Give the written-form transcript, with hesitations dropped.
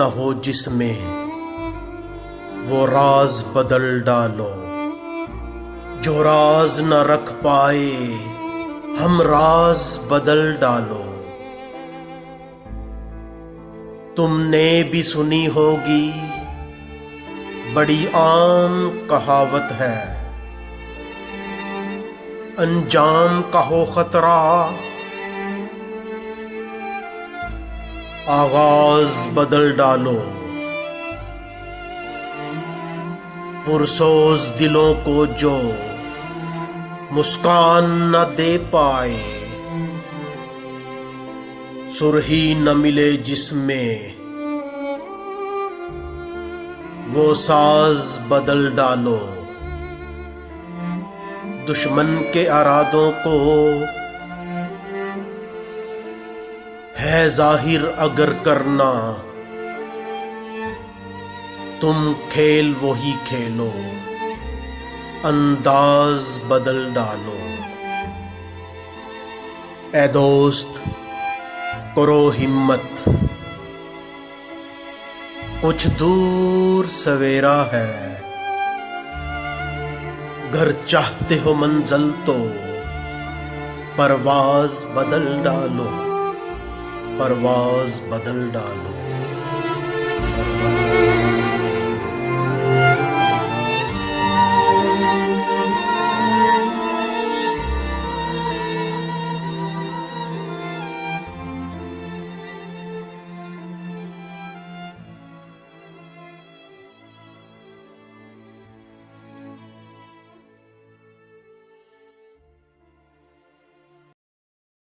न हो जिसमें वो राज बदल डालो। जो राज न रख पाए हम राज बदल डालो। तुमने भी सुनी होगी बड़ी आम कहावत है, अंजाम का हो खतरा आगाज बदल डालो। पुरसोज दिलों को जो मुस्कान न दे पाए, सुरही न मिले जिसमें वो साज बदल डालो। दुश्मन के इरादों को है जाहिर अगर करना, तुम खेल वही खेलो, अंदाज बदल डालो। ऐ दोस्त करो हिम्मत, कुछ दूर सवेरा है। घर चाहते हो मंजिल तो परवाज बदल डालो, परवाज बदल डालो।